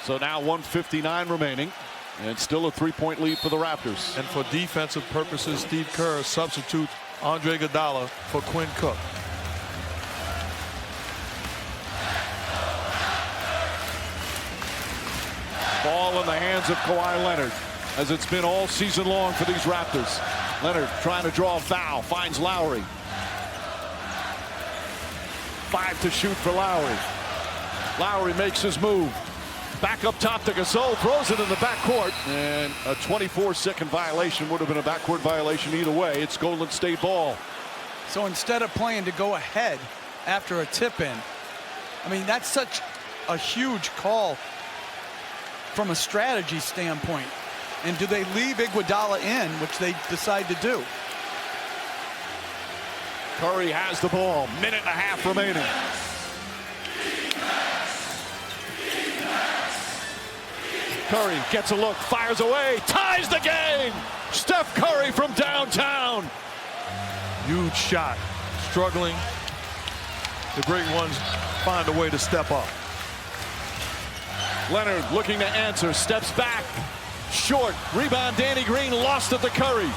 So now 1:59 remaining, and still a 3-point lead for the Raptors. And for defensive purposes, Steve Kerr substitutes Andre Iguodala for Quinn Cook. Ball in the hands of Kawhi Leonard, as it's been all season long for these Raptors. Leonard trying to draw a foul, finds Lowry. 5 to shoot for Lowry. Lowry makes his move. Back up top to Gasol, throws it in the backcourt, and a 24-second violation. Would have been a backcourt violation either way. It's Golden State ball. So instead of playing to go ahead after a tip-in, I mean, that's such a huge call from a strategy standpoint. And do they leave Iguodala in, which they decide to do? Curry has the ball, minute and a half remaining. Curry gets a look, fires away, ties the game. Steph Curry from downtown. Huge shot. Struggling. The great ones find a way to step up. Leonard looking to answer, steps back. Short, rebound, Danny Green, lost it to Curry.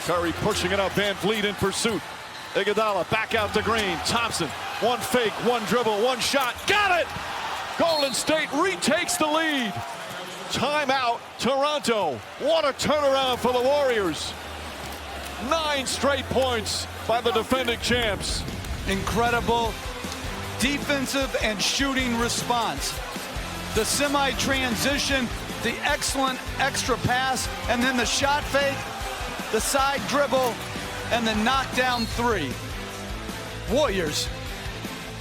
Curry pushing it up, Van Vliet in pursuit. Iguodala back out to Green. Thompson, one fake, one dribble, one shot. Got it! Golden State retakes the lead. Timeout, Toronto. What a turnaround for the Warriors. 9 straight points by the defending champs. Incredible defensive and shooting response. The semi-transition, the excellent extra pass, and then the shot fake, the side dribble, and the knockdown three. Warriors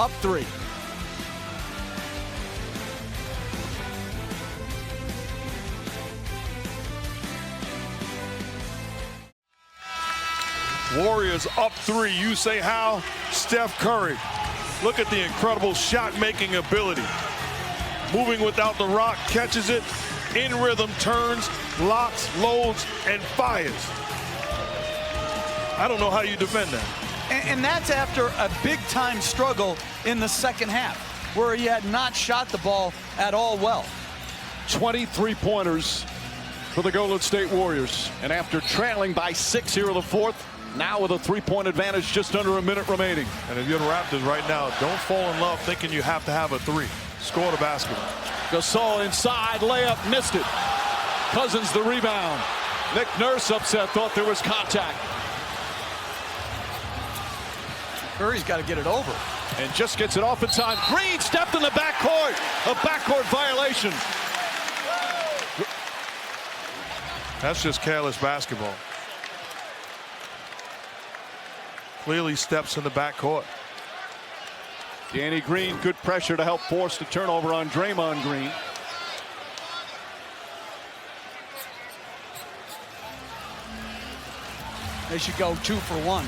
up 3. Warriors up 3. You say how? Steph Curry. Look at the incredible shot-making ability. Moving without the rock, catches it, in rhythm, turns, locks, loads, and fires. I don't know how you defend that. And that's after a big-time struggle in the second half, where he had not shot the ball at all well. 23 pointers for the Golden State Warriors. And after trailing by 6 here in the fourth, now with a 3-point advantage, just under a minute remaining. And if you're the Raptors right now, don't fall in love thinking you have to have a 3. Score the basketball. Gasol inside, layup, missed it. Cousins the rebound. Nick Nurse upset, thought there was contact. Curry's got to get it over. And just gets it off in time. Green stepped in the backcourt. A backcourt violation. That's just careless basketball. Clearly steps in the backcourt. Danny Green, good pressure to help force the turnover on Draymond Green. They should go 2 for 1.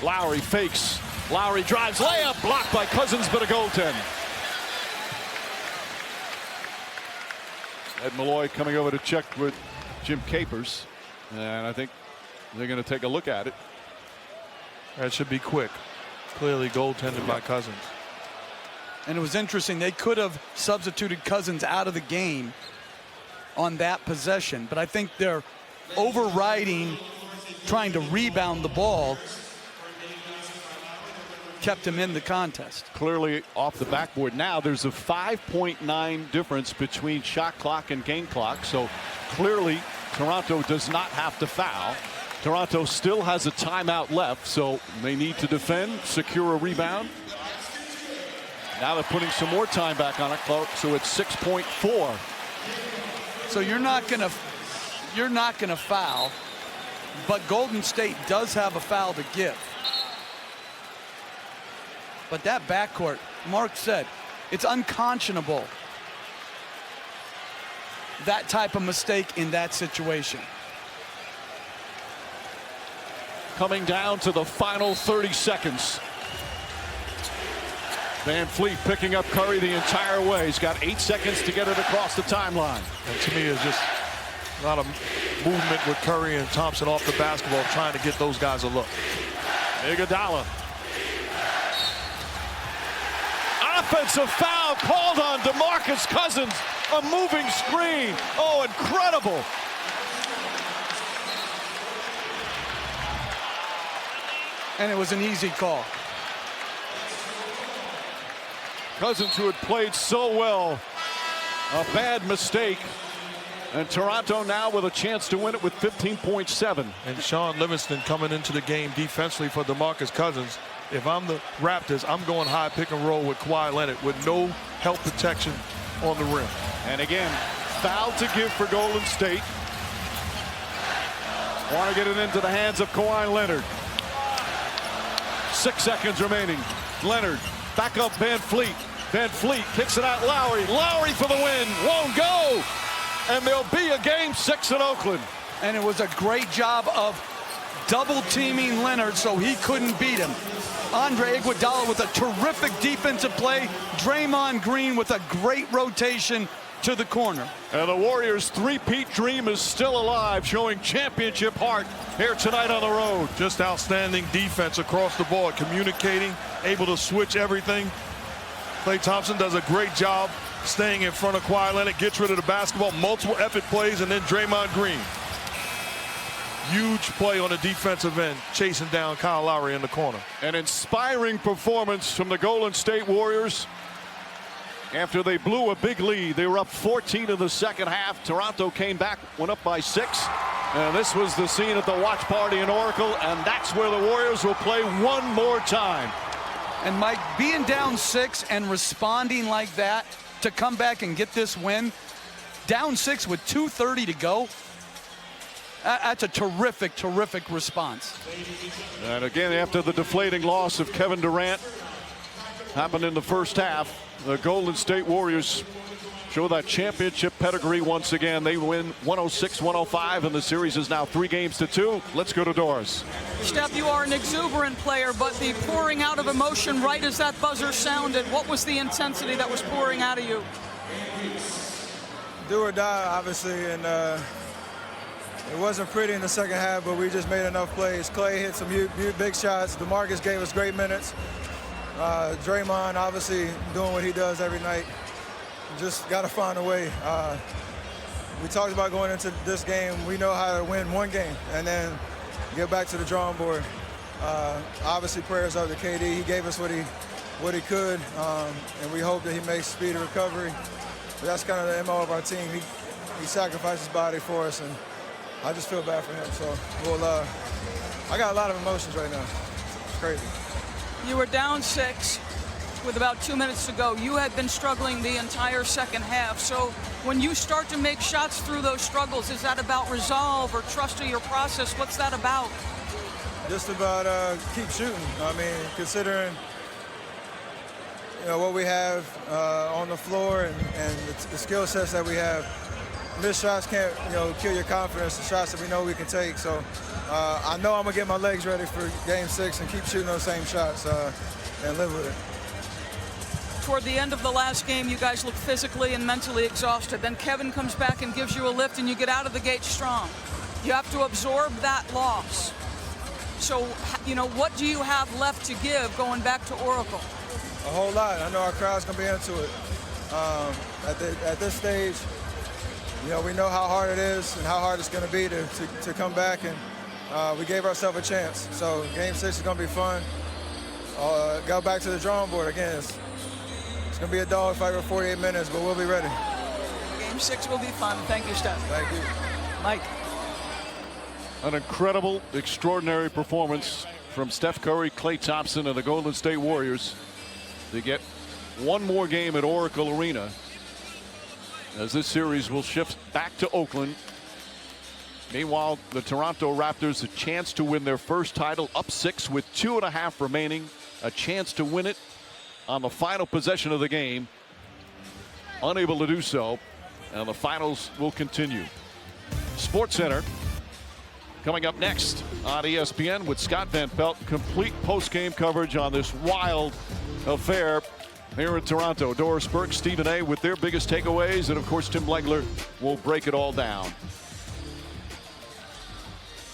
Lowry fakes. Lowry drives, layup, blocked by Cousins, but a goaltend. Ed Malloy coming over to check with Jim Capers, and I think they're going to take a look at it. That should be quick. Clearly goaltended by Cousins. And it was interesting, they could have substituted Cousins out of the game on that possession, but I think they're overriding, trying to rebound the ball, kept him in the contest. Clearly off the backboard. Now there's a 5.9 difference between shot clock and game clock, so clearly Toronto does not have to foul. Toronto still has a timeout left, so they need to defend, secure a rebound. Now they're putting some more time back on it, so it's 6.4. So you're not gonna foul, but Golden State does have a foul to give. But that backcourt, Mark said, it's unconscionable, that type of mistake in that situation. Coming down to the final 30 seconds. Van Vliet picking up Curry the entire way. He's got 8 seconds to get it across the timeline. And to me, it's just a lot of movement with Curry and Thompson off the basketball, trying to get those guys a look. Iguodala. offensive foul called on DeMarcus Cousins. A moving screen. Oh, incredible. And it was an easy call. Cousins, who had played so well, a bad mistake. And Toronto now with a chance to win it with 15.7. And Sean Livingston coming into the game defensively for DeMarcus Cousins. If I'm the Raptors, I'm going high pick and roll with Kawhi Leonard with no help protection on the rim. And again, foul to give for Golden State. Want to get it into the hands of Kawhi Leonard. 6 seconds remaining. Leonard back up Van Fleet. Van Fleet kicks it out Lowry. Lowry for the win. Won't go. And there'll be a game 6 in Oakland. And it was a great job of double teaming Leonard so he couldn't beat him. Andre Iguodala with a terrific defensive play. Draymond Green with a great rotation to the corner. And the Warriors' three-peat dream is still alive, showing championship heart here tonight on the road. Just outstanding defense across the board, communicating, able to switch everything. Klay Thompson does a great job staying in front of Kawhi Leonard, gets rid of the basketball, multiple effort plays, and then Draymond Green. Huge play on the defensive end, chasing down Kyle Lowry in the corner. An inspiring performance from the Golden State Warriors. After they blew a big lead, they were up 14 in the second half. Toronto came back, went up by 6. And this was the scene at the watch party in Oracle, and that's where the Warriors will play one more time. And Mike, being down 6 and responding like that to come back and get this win, down 6 with 2:30 to go, that's a terrific, terrific response. And again, after the deflating loss of Kevin Durant happened in the first half, the Golden State Warriors show that championship pedigree once again. They win 106-105, and the series is now 3-2. Let's go to Doris. Steph, you are an exuberant player, but the pouring out of emotion right as that buzzer sounded, what was the intensity that was pouring out of you? Do or die, obviously, and it wasn't pretty in the second half, but we just made enough plays. Klay hit some big shots. DeMarcus gave us great minutes. Draymond obviously doing what he does every night. Just got to find a way. We talked about going into this game. We know how to win one game and then get back to the drawing board. Obviously, prayers up to KD. He gave us what he could, and we hope that he makes speedy recovery. But that's kind of the MO of our team. He sacrificed his body for us, and I just feel bad for him. So, I got a lot of emotions right now. It's crazy. You were down 6 with about 2 minutes to go. You had been struggling the entire second half. So when you start to make shots through those struggles, is that about resolve or trust in your process? What's that about? Just about keep shooting. I mean, considering what we have on the floor and the skill sets that we have, missed shots can't kill your confidence. The shots that we know we can take. So I know I'm gonna get my legs ready for Game 6 and keep shooting those same shots and live with it. Toward the end of the last game, you guys look physically and mentally exhausted. Then Kevin comes back and gives you a lift, and you get out of the gate strong. You have to absorb that loss. So, what do you have left to give going back to Oracle? A whole lot. I know our crowd's gonna be into it. At this stage, we know how hard it is and how hard it's gonna be to come back, and we gave ourselves a chance. So Game 6 is gonna be fun. Go back to the drawing board again. It's going to be a dogfight for 48 minutes, but we'll be ready. Game 6 will be fun. Thank you, Steph. Thank you. Mike. An incredible, extraordinary performance from Steph Curry, Klay Thompson, and the Golden State Warriors to get one more game at Oracle Arena as this series will shift back to Oakland. Meanwhile, the Toronto Raptors a chance to win their first title, up 6 with 2.5 remaining, a chance to win it on the final possession of the game, unable to do so, and the finals will continue. SportsCenter coming up next on ESPN with Scott Van Pelt. Complete post-game coverage on this wild affair here in Toronto. Doris Burke, Stephen A. with their biggest takeaways, and of course Tim Legler will break it all down.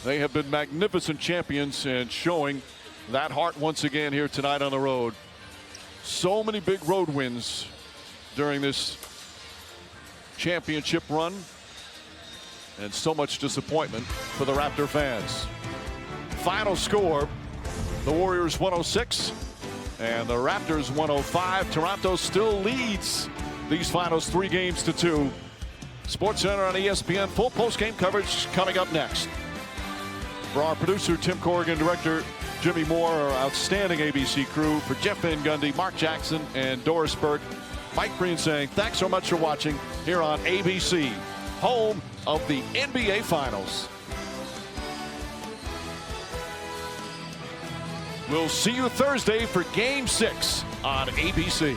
They have been magnificent champions and showing that heart once again here tonight on the road. So many big road wins during this championship run, and so much disappointment for the Raptor fans. Final score, the Warriors 106 and the Raptors 105. Toronto still leads these finals 3-2. SportsCenter on ESPN. Full post-game coverage coming up next. For our producer Tim Corrigan, director Jimmy Moore, our outstanding ABC crew, for Jeff Van Gundy, Mark Jackson, and Doris Burke, Mike Breen saying thanks so much for watching here on ABC, home of the NBA Finals. We'll see you Thursday for Game 6 on ABC.